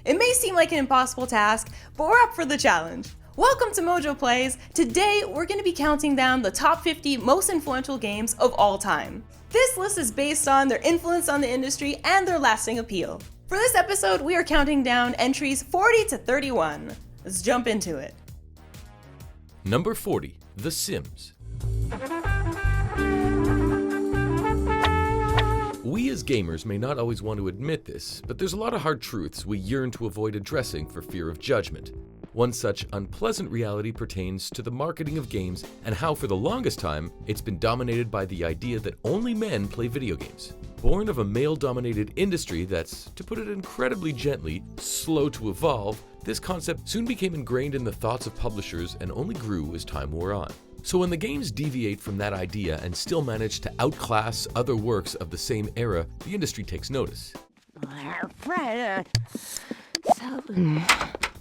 It may seem like an impossible task, but we're up for the challenge. Welcome to MojoPlays. Today, we're going to be counting down the top 50 most influential games of all time. This list is based on their influence on the industry and their lasting appeal. For this episode, we are counting down entries 40 to 31. Let's jump into it. Number 40, The Sims. We as gamers may not always want to admit this, but there's a lot of hard truths we yearn to avoid addressing for fear of judgment. One such unpleasant reality pertains to the marketing of games and how for the longest time it's been dominated by the idea that only men play video games. Born of a male-dominated industry that's, to put it incredibly gently, slow to evolve, this concept soon became ingrained in the thoughts of publishers and only grew as time wore on. So when the games deviate from that idea and still manage to outclass other works of the same era, the industry takes notice.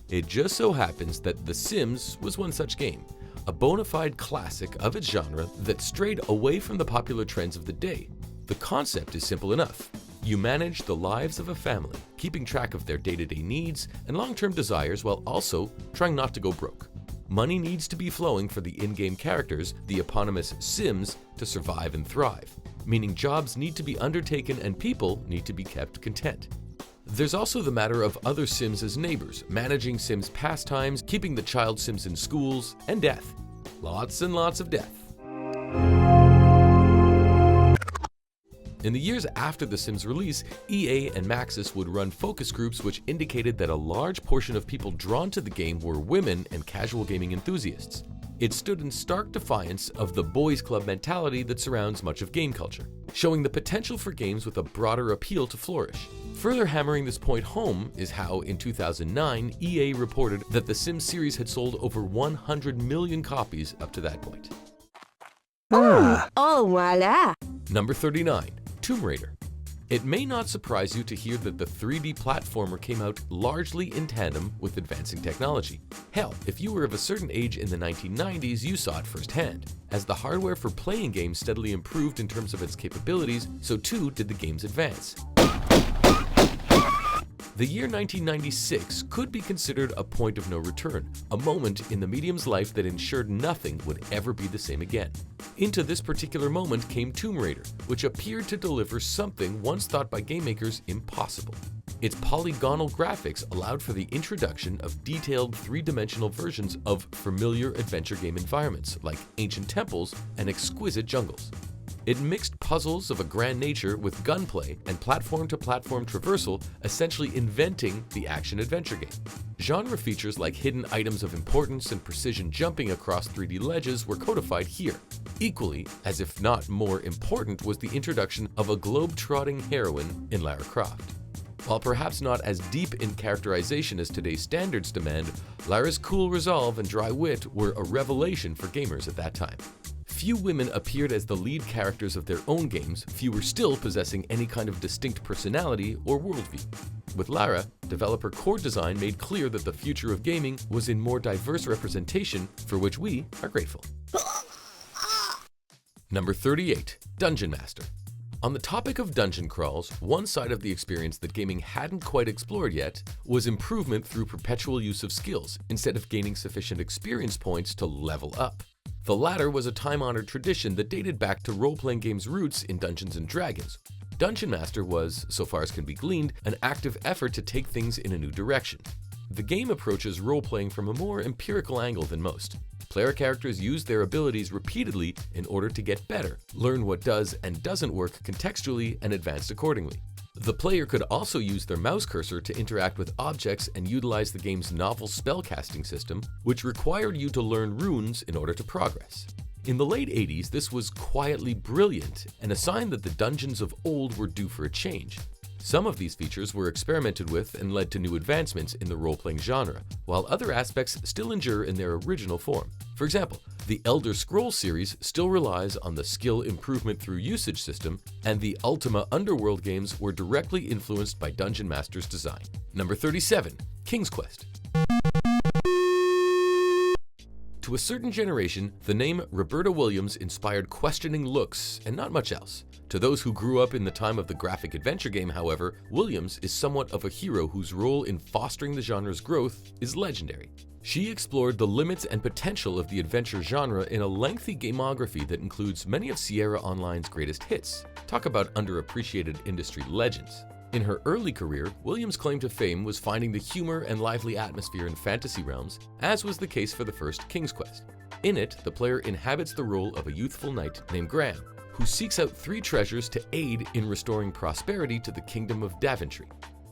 It just so happens that The Sims was one such game, a bona fide classic of its genre that strayed away from the popular trends of the day. The concept is simple enough. You manage the lives of a family, keeping track of their day-to-day needs and long-term desires while also trying not to go broke. Money needs to be flowing for the in-game characters, the eponymous Sims, to survive and thrive, meaning jobs need to be undertaken and people need to be kept content. There's also the matter of other Sims as neighbors, managing Sims pastimes, keeping the child Sims in schools, and death. Lots and lots of death. In the years after The Sims release, EA and Maxis would run focus groups which indicated that a large portion of people drawn to the game were women and casual gaming enthusiasts. It stood in stark defiance of the boys club mentality that surrounds much of game culture, showing the potential for games with a broader appeal to flourish. Further hammering this point home is how, in 2009, EA reported that The Sims series had sold over 100 million copies up to that point. Oh, voila! Number 39. Tomb Raider. It may not surprise you to hear that the 3D platformer came out largely in tandem with advancing technology. Hell, if you were of a certain age in the 1990s, you saw it firsthand. As the hardware for playing games steadily improved in terms of its capabilities, so too did the games advance. The year 1996 could be considered a point of no return, a moment in the medium's life that ensured nothing would ever be the same again. Into this particular moment came Tomb Raider, which appeared to deliver something once thought by game makers impossible. Its polygonal graphics allowed for the introduction of detailed three-dimensional versions of familiar adventure game environments like ancient temples and exquisite jungles. It mixed puzzles of a grand nature with gunplay and platform-to-platform traversal, essentially inventing the action-adventure game. Genre features like hidden items of importance and precision jumping across 3D ledges were codified here. Equally, as if not more important, was the introduction of a globe-trotting heroine in Lara Croft. While perhaps not as deep in characterization as today's standards demand, Lara's cool resolve and dry wit were a revelation for gamers at that time. Few women appeared as the lead characters of their own games, fewer still possessing any kind of distinct personality or worldview. With Lara, developer core design made clear that the future of gaming was in more diverse representation, for which we are grateful. Number 38, Dungeon Master. On the topic of dungeon crawls, one side of the experience that gaming hadn't quite explored yet was improvement through perpetual use of skills, instead of gaining sufficient experience points to level up. The latter was a time-honored tradition that dated back to role-playing games' roots in Dungeons & Dragons. Dungeon Master was, so far as can be gleaned, an active effort to take things in a new direction. The game approaches role-playing from a more empirical angle than most. Player characters use their abilities repeatedly in order to get better, learn what does and doesn't work contextually, and advance accordingly. The player could also use their mouse cursor to interact with objects and utilize the game's novel spellcasting system, which required you to learn runes in order to progress. In the late 80s, this was quietly brilliant and a sign that the dungeons of old were due for a change. Some of these features were experimented with and led to new advancements in the role-playing genre, while other aspects still endure in their original form. For example, the Elder Scrolls series still relies on the skill improvement through usage system, and the Ultima Underworld games were directly influenced by Dungeon Master's design. Number 37, King's Quest. To a certain generation, the name Roberta Williams inspired questioning looks and not much else. To those who grew up in the time of the graphic adventure game, however, Williams is somewhat of a hero whose role in fostering the genre's growth is legendary. She explored the limits and potential of the adventure genre in a lengthy gamography that includes many of Sierra Online's greatest hits. Talk about underappreciated industry legends. In her early career, Williams' claim to fame was finding the humor and lively atmosphere in fantasy realms, as was the case for the first King's Quest. In it, the player inhabits the role of a youthful knight named Graham, who seeks out 3 treasures to aid in restoring prosperity to the Kingdom of Daventry.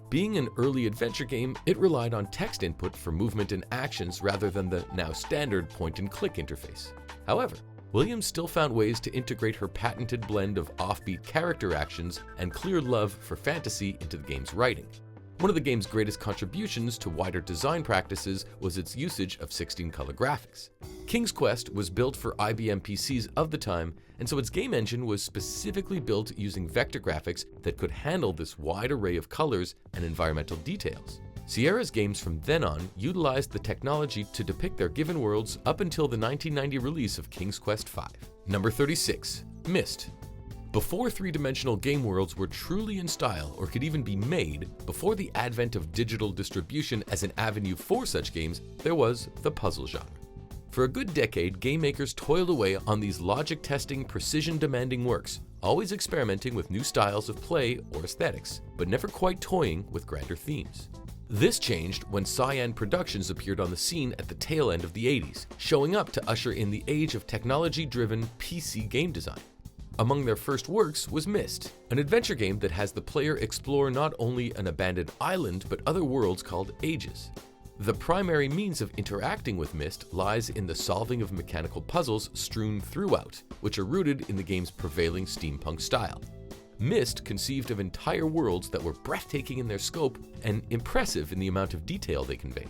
Being an early adventure game, it relied on text input for movement and actions rather than the now standard point-and-click interface. However, Williams still found ways to integrate her patented blend of offbeat character actions and clear love for fantasy into the game's writing. One of the game's greatest contributions to wider design practices was its usage of 16-color graphics. King's Quest was built for IBM PCs of the time, and so its game engine was specifically built using vector graphics that could handle this wide array of colors and environmental details. Sierra's games from then on utilized the technology to depict their given worlds up until the 1990 release of King's Quest V. Number 36. Myst. Before three-dimensional game worlds were truly in style or could even be made, before the advent of digital distribution as an avenue for such games, there was the puzzle genre. For a good decade, game makers toiled away on these logic-testing, precision-demanding works, always experimenting with new styles of play or aesthetics, but never quite toying with grander themes. This changed when Cyan Productions appeared on the scene at the tail end of the 80s, showing up to usher in the age of technology-driven PC game design. Among their first works was Myst, an adventure game that has the player explore not only an abandoned island but other worlds called Ages. The primary means of interacting with Myst lies in the solving of mechanical puzzles strewn throughout, which are rooted in the game's prevailing steampunk style. Myst conceived of entire worlds that were breathtaking in their scope and impressive in the amount of detail they conveyed.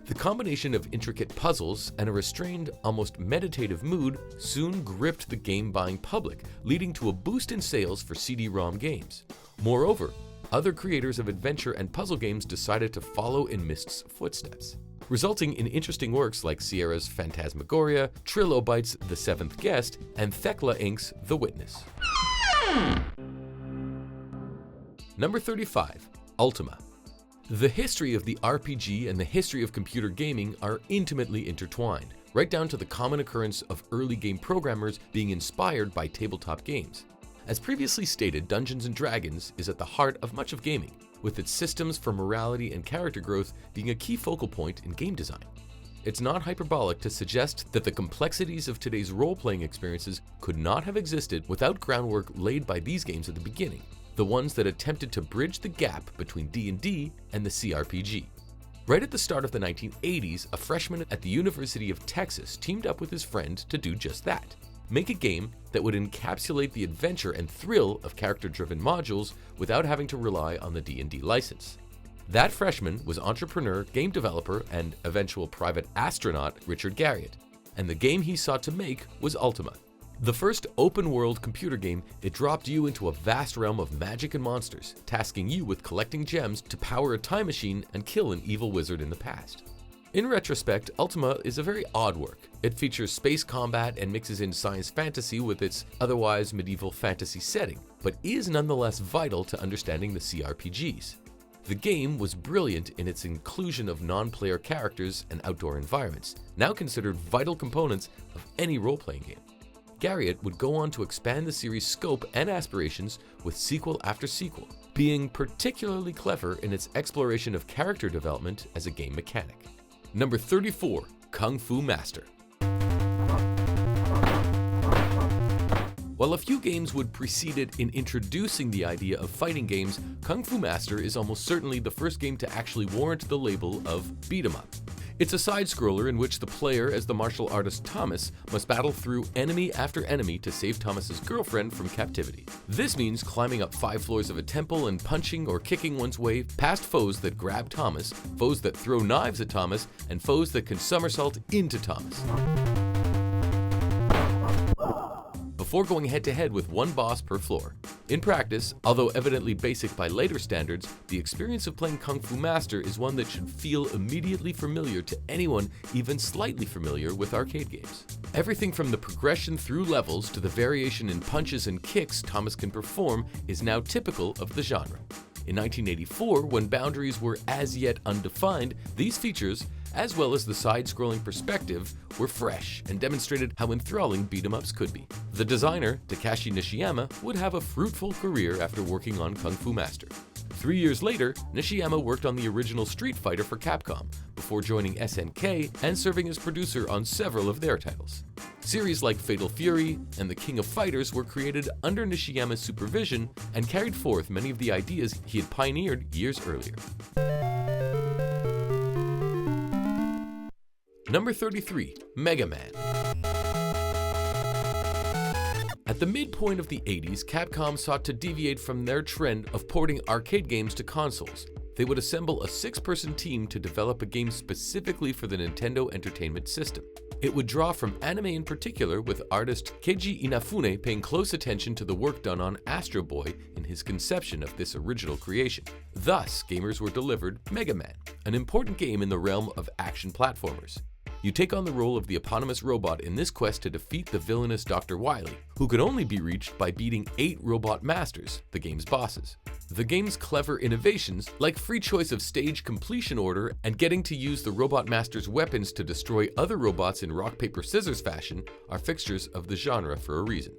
The combination of intricate puzzles and a restrained, almost meditative mood soon gripped the game-buying public, leading to a boost in sales for CD-ROM games. Moreover, other creators of adventure and puzzle games decided to follow in Myst's footsteps, resulting in interesting works like Sierra's Phantasmagoria, Trilobyte's The Seventh Guest, and Thekla Inc.'s The Witness. Number 35. Ultima. The history of the RPG and the history of computer gaming are intimately intertwined, right down to the common occurrence of early game programmers being inspired by tabletop games. As previously stated, Dungeons & Dragons is at the heart of much of gaming, with its systems for morality and character growth being a key focal point in game design. It's not hyperbolic to suggest that the complexities of today's role-playing experiences could not have existed without groundwork laid by these games at the beginning, the ones that attempted to bridge the gap between D&D and the CRPG. Right at the start of the 1980s, a freshman at the University of Texas teamed up with his friend to do just that. Make a game that would encapsulate the adventure and thrill of character-driven modules without having to rely on the D&D license. That freshman was entrepreneur, game developer, and eventual private astronaut Richard Garriott, and the game he sought to make was Ultima. The first open-world computer game, it dropped you into a vast realm of magic and monsters, tasking you with collecting gems to power a time machine and kill an evil wizard in the past. In retrospect, Ultima is a very odd work. It features space combat and mixes in science fantasy with its otherwise medieval fantasy setting, but is nonetheless vital to understanding the CRPGs. The game was brilliant in its inclusion of non-player characters and outdoor environments, now considered vital components of any role-playing game. Garriott would go on to expand the series' scope and aspirations with sequel after sequel, being particularly clever in its exploration of character development as a game mechanic. Number 34. Kung Fu Master. While a few games would precede it in introducing the idea of fighting games, Kung Fu Master is almost certainly the first game to actually warrant the label of beat 'em up. It's a side-scroller in which the player, as the martial artist Thomas, must battle through enemy after enemy to save Thomas's girlfriend from captivity. This means climbing up 5 floors of a temple and punching or kicking one's way past foes that grab Thomas, foes that throw knives at Thomas, and foes that can somersault into Thomas. before going head-to-head with one boss per floor. In practice, although evidently basic by later standards, the experience of playing Kung Fu Master is one that should feel immediately familiar to anyone even slightly familiar with arcade games. Everything from the progression through levels to the variation in punches and kicks Thomas can perform is now typical of the genre. In 1984, when boundaries were as yet undefined, these features, as well as the side-scrolling perspective, were fresh and demonstrated how enthralling beat-em-ups could be. The designer, Takashi Nishiyama, would have a fruitful career after working on Kung Fu Master. 3 years later, Nishiyama worked on the original Street Fighter for Capcom, before joining SNK and serving as producer on several of their titles. Series like Fatal Fury and The King of Fighters were created under Nishiyama's supervision and carried forth many of the ideas he had pioneered years earlier. Number 33. Mega Man. At the midpoint of the 80s, Capcom sought to deviate from their trend of porting arcade games to consoles. They would assemble a 6-person team to develop a game specifically for the Nintendo Entertainment System. It would draw from anime in particular, with artist Keiji Inafune paying close attention to the work done on Astro Boy in his conception of this original creation. Thus, gamers were delivered Mega Man, an important game in the realm of action platformers. You take on the role of the eponymous robot in this quest to defeat the villainous Dr. Wily, who could only be reached by beating 8 robot masters, the game's bosses. The game's clever innovations, like free choice of stage completion order and getting to use the robot master's weapons to destroy other robots in rock-paper-scissors fashion, are fixtures of the genre for a reason.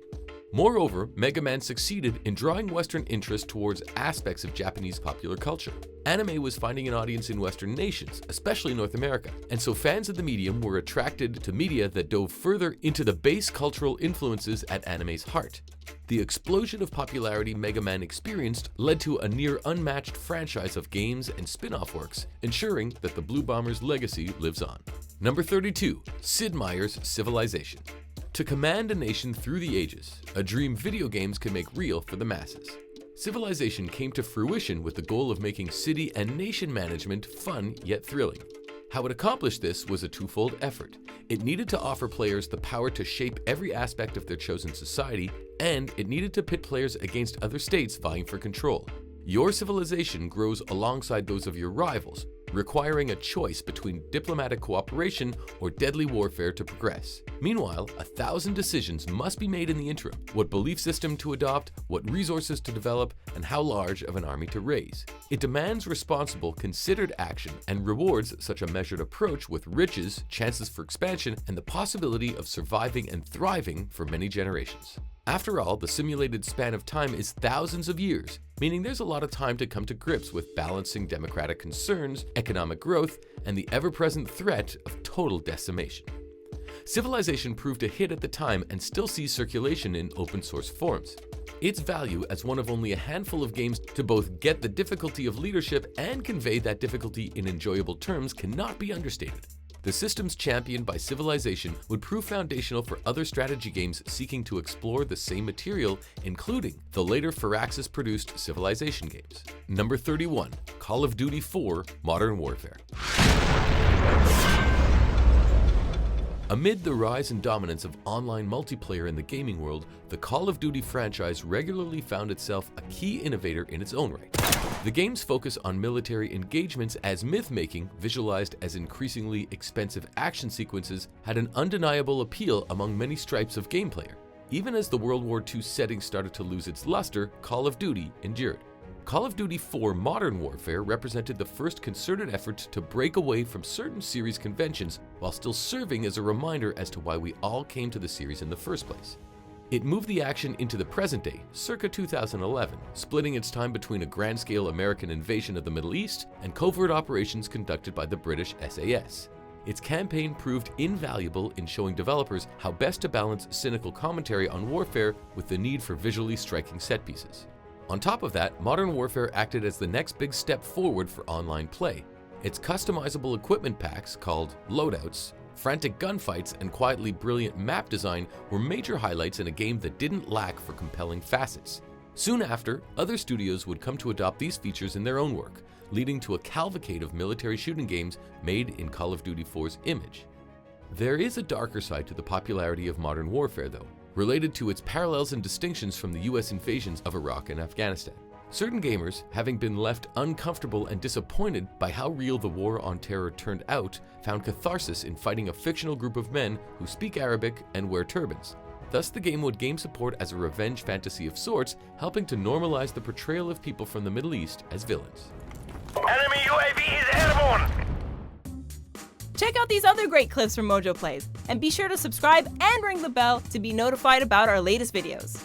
Moreover, Mega Man succeeded in drawing Western interest towards aspects of Japanese popular culture. Anime was finding an audience in Western nations, especially North America, and so fans of the medium were attracted to media that dove further into the base cultural influences at anime's heart. The explosion of popularity Mega Man experienced led to a near unmatched franchise of games and spin-off works, ensuring that the Blue Bomber's legacy lives on. Number 32. Sid Meier's Civilization. To command a nation through the ages, a dream video games can make real for the masses. Civilization came to fruition with the goal of making city and nation management fun yet thrilling. How it accomplished this was a twofold effort. It needed to offer players the power to shape every aspect of their chosen society, and it needed to pit players against other states vying for control. Your civilization grows alongside those of your rivals, requiring a choice between diplomatic cooperation or deadly warfare to progress. Meanwhile, 1,000 decisions must be made in the interim: what belief system to adopt, what resources to develop, and how large of an army to raise. It demands responsible, considered action and rewards such a measured approach with riches, chances for expansion, and the possibility of surviving and thriving for many generations. After all, the simulated span of time is thousands of years, meaning there's a lot of time to come to grips with balancing democratic concerns, economic growth, and the ever-present threat of total decimation. Civilization proved a hit at the time and still sees circulation in open-source forms. Its value as one of only a handful of games to both get the difficulty of leadership and convey that difficulty in enjoyable terms cannot be understated. The systems championed by Civilization would prove foundational for other strategy games seeking to explore the same material, including the later Firaxis-produced Civilization games. Number 31. Call of Duty 4 Modern Warfare. Amid the rise and dominance of online multiplayer in the gaming world, the Call of Duty franchise regularly found itself a key innovator in its own right. The game's focus on military engagements as myth-making, visualized as increasingly expensive action sequences, had an undeniable appeal among many stripes of game player. Even as the World War II setting started to lose its luster, Call of Duty endured. Call of Duty 4 Modern Warfare represented the first concerted effort to break away from certain series conventions while still serving as a reminder as to why we all came to the series in the first place. It moved the action into the present day, circa 2011, splitting its time between a grand-scale American invasion of the Middle East and covert operations conducted by the British SAS. Its campaign proved invaluable in showing developers how best to balance cynical commentary on warfare with the need for visually striking set pieces. On top of that, Modern Warfare acted as the next big step forward for online play. Its customizable equipment packs, called loadouts, frantic gunfights, and quietly brilliant map design were major highlights in a game that didn't lack for compelling facets. Soon after, other studios would come to adopt these features in their own work, leading to a cavalcade of military shooting games made in Call of Duty 4's image. There is a darker side to the popularity of Modern Warfare, though. related to its parallels and distinctions from the US invasions of Iraq and Afghanistan. Certain gamers, having been left uncomfortable and disappointed by how real the war on terror turned out, found catharsis in fighting a fictional group of men who speak Arabic and wear turbans. Thus, the game would gain support as a revenge fantasy of sorts, helping to normalize the portrayal of people from the Middle East as villains. Enemy UAV is airborne! Check out these other great clips from MojoPlays, and be sure to subscribe and ring the bell to be notified about our latest videos.